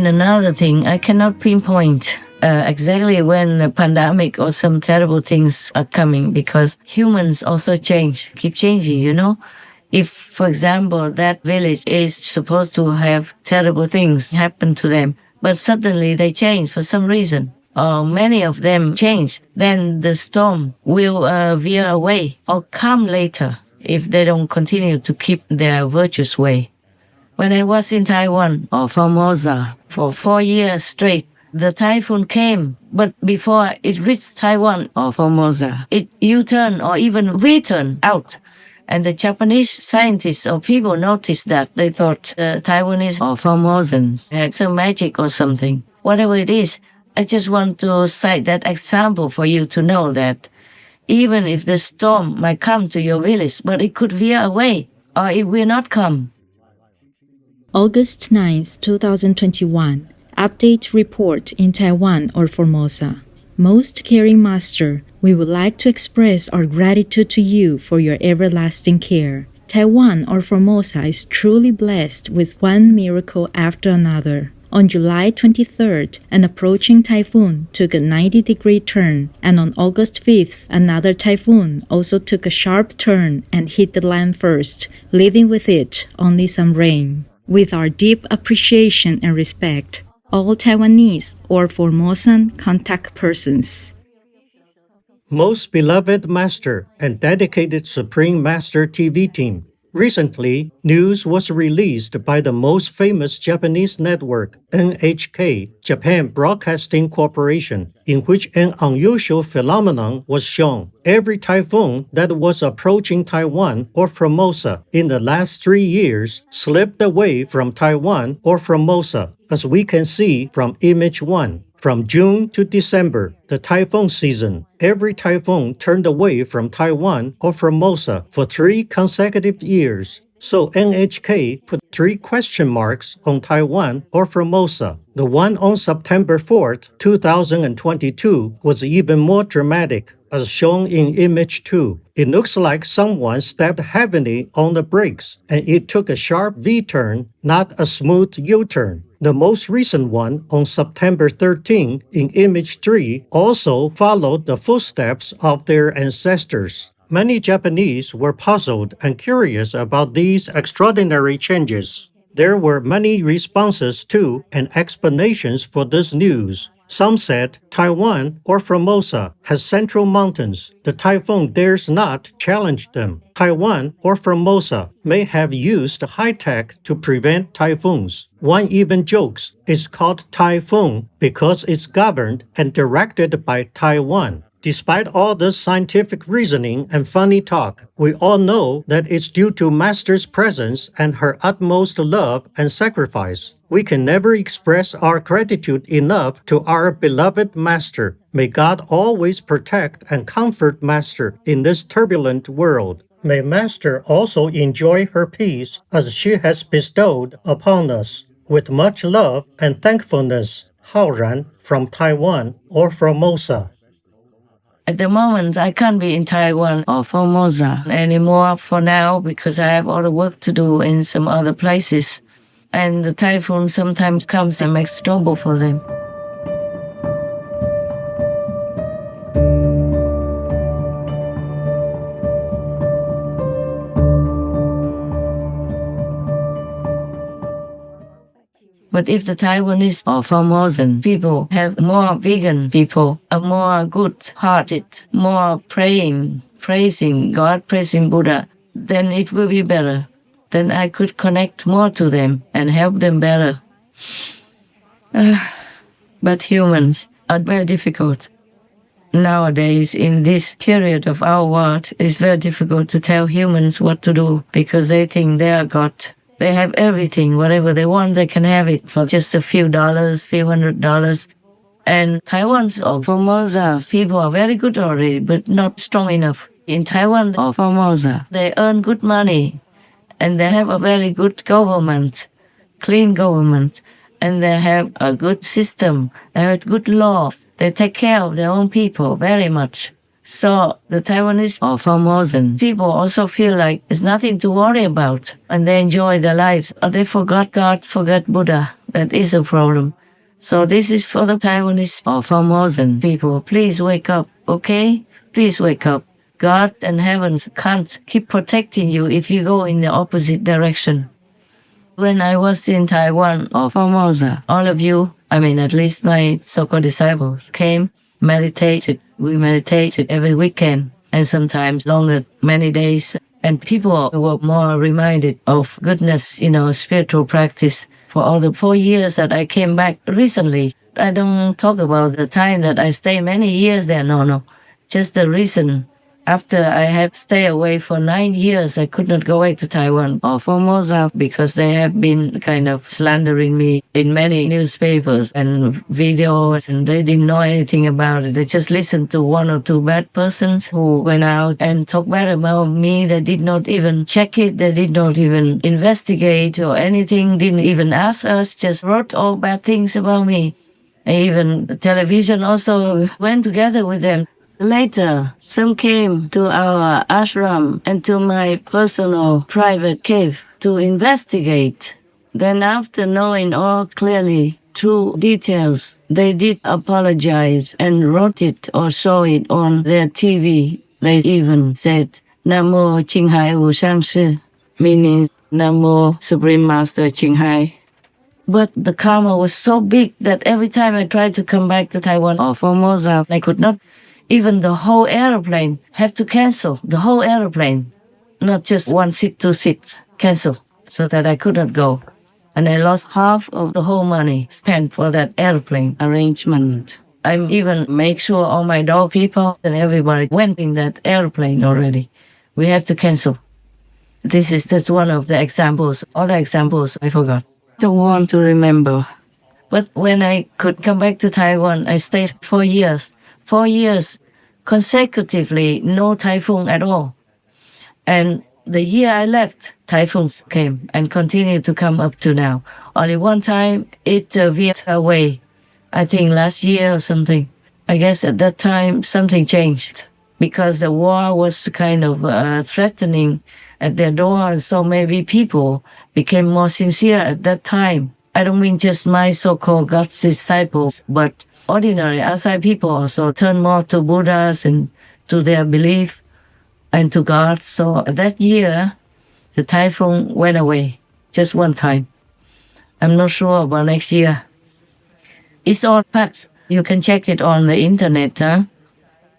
another thing, I cannot pinpoint exactly when a pandemic or some terrible things are coming, because humans also change, keep changing, you know. If, for example, that village is supposed to have terrible things happen to them, but suddenly they change for some reason, or many of them change, then the storm will veer away or come later if they don't continue to keep their virtuous way. When I was in Taiwan or Formosa for 4 years straight, the typhoon came, but before it reached Taiwan or Formosa, it U-turned or even V-turned out. And the Japanese scientists or people noticed that. They thought the Taiwanese or Formosans had some magic or something. Whatever it is, I just want to cite that example for you to know that even if the storm might come to your village, but it could veer away or it will not come. August 9th, 2021. Update report in Taiwan or Formosa. Most caring master, we would like to express our gratitude to you for your everlasting care. Taiwan or Formosa is truly blessed with one miracle after another. On July 23rd, an approaching typhoon took a 90-degree turn, and on August 5th, another typhoon also took a sharp turn and hit the land first, leaving with it only some rain. With our deep appreciation and respect, all Taiwanese or Formosan contact persons. Most beloved Master and dedicated Supreme Master TV team. Recently, news was released by the most famous Japanese network, NHK, Japan Broadcasting Corporation, in which an unusual phenomenon was shown. Every typhoon that was approaching Taiwan or Formosa in the last 3 years slipped away from Taiwan or Formosa, as we can see from image 1. From June to December, the typhoon season, every typhoon turned away from Taiwan or Formosa for 3 consecutive years. So NHK put 3 question marks on Taiwan or Formosa. The one on September 4th, 2022 was even more dramatic, as shown in image 2. It looks like someone stepped heavily on the brakes, and it took a sharp V-turn, not a smooth U-turn. The most recent one on September 13 in image 3 also followed the footsteps of their ancestors. Many Japanese were puzzled and curious about these extraordinary changes. There were many responses to and explanations for this news. Some said Taiwan or Formosa has central mountains. The typhoon dares not challenge them. Taiwan or Formosa may have used high-tech to prevent typhoons. One even jokes it's called typhoon because it's governed and directed by Taiwan. Despite all this scientific reasoning and funny talk, we all know that it's due to Master's presence and her utmost love and sacrifice. We can never express our gratitude enough to our beloved Master. May God always protect and comfort Master in this turbulent world. May Master also enjoy her peace as she has bestowed upon us. With much love and thankfulness, Haoran from Taiwan or Formosa. At the moment, I can't be in Taiwan or Formosa anymore for now because I have all the work to do in some other places. And the typhoon sometimes comes and makes trouble for them. But if the Taiwanese or Formosan people have more vegan people, a more good-hearted, more praying, praising God, praising Buddha, then it will be better. Then I could connect more to them and help them better. But humans are very difficult. Nowadays, in this period of our world, it's very difficult to tell humans what to do because they think they are God. They have everything, whatever they want, they can have it for just a few dollars, few $100. And Taiwan's or Formosa's people are very good already, but not strong enough. In Taiwan or Formosa, they earn good money, and they have a very good government, clean government, and they have a good system, they have good laws. They take care of their own people very much. So the Taiwanese or Formosan people also feel like there's nothing to worry about, and they enjoy their lives. Or they forgot God, forgot Buddha. That is a problem. So this is for the Taiwanese or Formosan people. Please wake up, okay? Please wake up. God and heavens can't keep protecting you if you go in the opposite direction. When I was in Taiwan or Formosa, all of you, at least my so-called disciples, came, meditated. We meditated every weekend and sometimes longer, many days. And people were more reminded of goodness, spiritual practice. For all the 4 years that I came back recently, I don't talk about the time that I stay many years there. No. Just the reason. After I have stayed away for 9 years, I could not go back to Taiwan or Formosa because they have been kind of slandering me in many newspapers and videos, and they didn't know anything about it. They just listened to one or two bad persons who went out and talked bad about me. They did not even check it. They did not even investigate or anything, didn't even ask us, just wrote all bad things about me. And even the television also went together with them. Later, some came to our ashram and to my personal private cave to investigate. Then after knowing all clearly, true details, they did apologize and wrote it or show it on their TV. They even said, Namo Qinghai Wu Shangshi, meaning Namo Supreme Master Qinghai. But the karma was so big that every time I tried to come back to Taiwan or Formosa, I could not. Even the whole airplane have to cancel, the whole airplane, not just 1 seat, 2 seats, cancel, so that I could not go. And I lost half of the whole money spent for that airplane arrangement. I even make sure all my dog people and everybody went in that airplane already. We have to cancel. This is just one of the examples. All the examples I forgot. Don't want to remember. But when I could come back to Taiwan, I stayed 4 years. 4 years consecutively, no typhoon at all. And the year I left, typhoons came and continue to come up to now. Only one time it veered away, I think last year or something. I guess at that time something changed because the war was kind of threatening at their door. So maybe people became more sincere at that time. I don't mean just my so-called God's disciples, but ordinary outside people also turn more to Buddhas and to their belief and to God. So that year, the typhoon went away just one time. I'm not sure about next year. It's all facts. You can check it on the internet,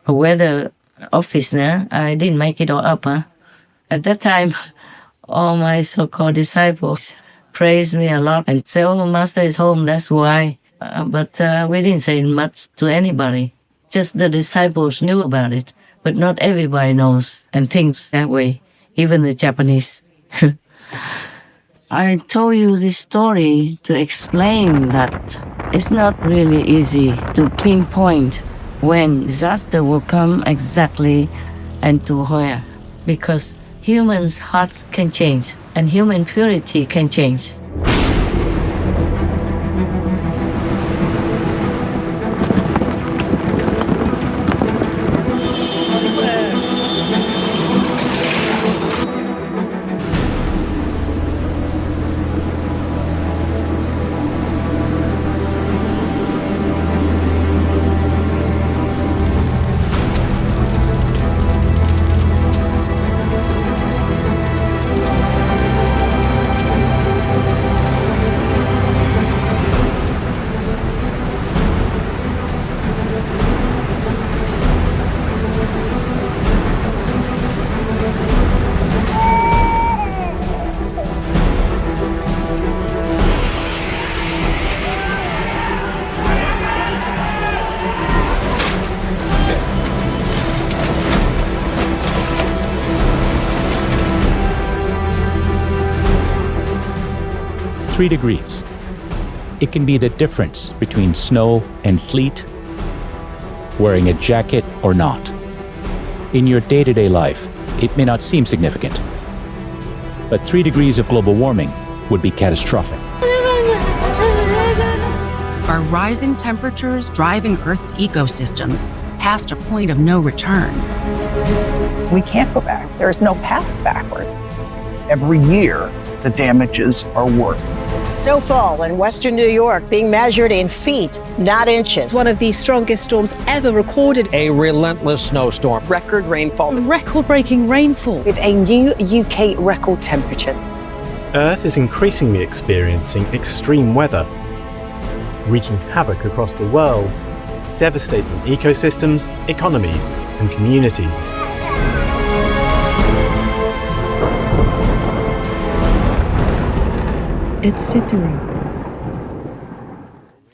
weather office. I didn't make it all up. At that time, all my so-called disciples praised me a lot and said, "Oh, Master is home, that's why." But we didn't say much to anybody. Just the disciples knew about it. But not everybody knows and thinks that way, even the Japanese. I told you this story to explain that it's not really easy to pinpoint when disaster will come exactly and to where. Because humans' hearts can change and human purity can change. Three degrees. It can be the difference between snow and sleet, wearing a jacket or not. In your day-to-day life, it may not seem significant, but 3 degrees of global warming would be catastrophic. Are rising temperatures driving Earth's ecosystems past a point of no return? We can't go back. There is no path backwards. Every year, the damages are worse. Snowfall in western New York being measured in feet, not inches. One of the strongest storms ever recorded. A relentless snowstorm. Record rainfall. Record-breaking rainfall. With a new UK record temperature. Earth is increasingly experiencing extreme weather, wreaking havoc across the world, devastating ecosystems, economies, and communities. etc.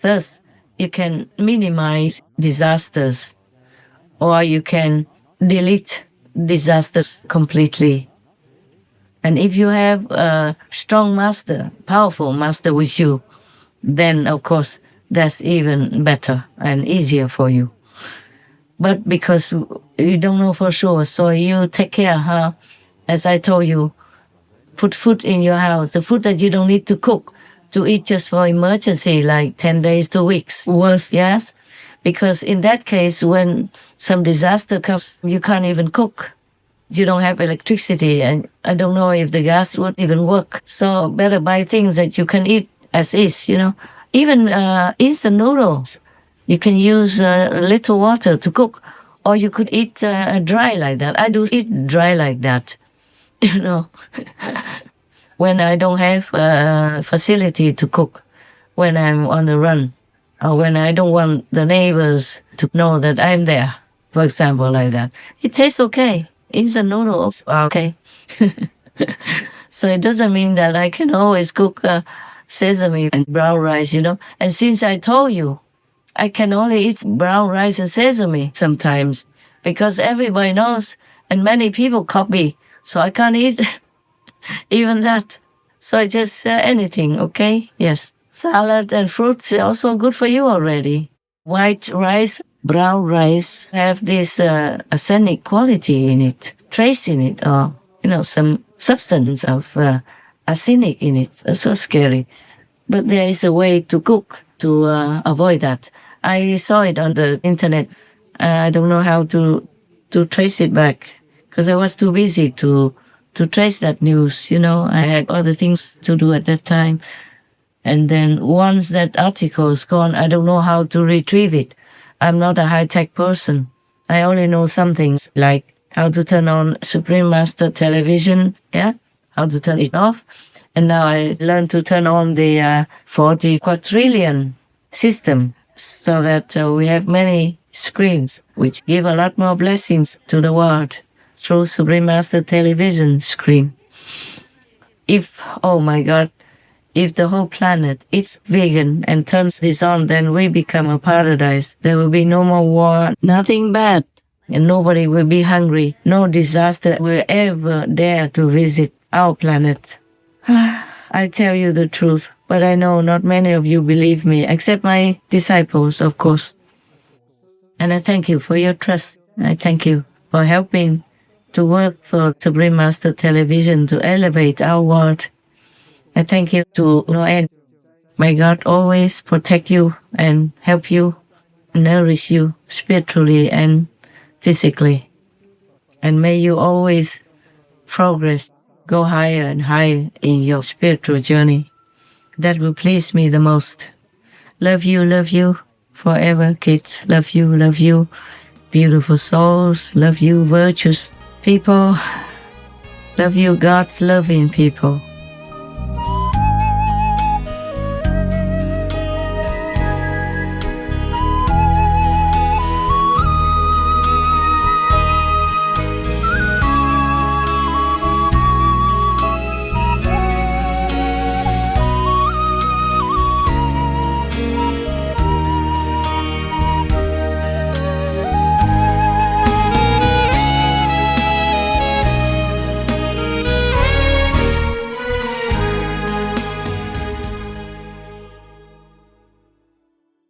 Thus, you can minimize disasters or you can delete disasters completely. And if you have a strong master, powerful master with you, then of course that's even better and easier for you. But because you don't know for sure, so you take care, as I told you, put food in your house, the food that you don't need to cook, to eat just for emergency, like 10 days, 2 weeks worth, yes? Because in that case, when some disaster comes, you can't even cook. You don't have electricity, and I don't know if the gas would even work. So better buy things that you can eat as is, Even instant noodles, you can use little water to cook, or you could eat dry like that. I do eat dry like that. When I don't have facility to cook, when I'm on the run, or when I don't want the neighbors to know that I'm there, for example, like that. It tastes okay. Instant noodles are okay. So it doesn't mean that I can always cook sesame and brown rice, And since I told you, I can only eat brown rice and sesame sometimes, because everybody knows, and many people copy. So I can't eat even that. So I just anything, okay? Yes. Salad and fruits are also good for you already. White rice, brown rice have this arsenic quality in it, trace in it, or, some substance of arsenic in it. It's so scary. But there is a way to cook to avoid that. I saw it on the internet. I don't know how to trace it back, because I was too busy to trace that news, I had other things to do at that time. And then once that article is gone, I don't know how to retrieve it. I'm not a high-tech person. I only know some things, like how to turn on Supreme Master television, how to turn it off. And now I learned to turn on the 40 quadrillion system, so that we have many screens, which give a lot more blessings to the world through Supreme Master television screen. If, oh my God, if the whole planet is vegan and turns this on, then we become a paradise. There will be no more war, nothing bad, and nobody will be hungry. No disaster will ever dare to visit our planet. I tell you the truth, but I know not many of you believe me, except my disciples, of course. And I thank you for your trust. I thank you for helping to work for Supreme Master Television to elevate our world. I thank you to no end. May God always protect you and help you, nourish you spiritually and physically. And may you always progress, go higher and higher in your spiritual journey. That will please me the most. Love you forever, kids. Love you, beautiful souls. Love you, virtuous people. Love you, God's loving people.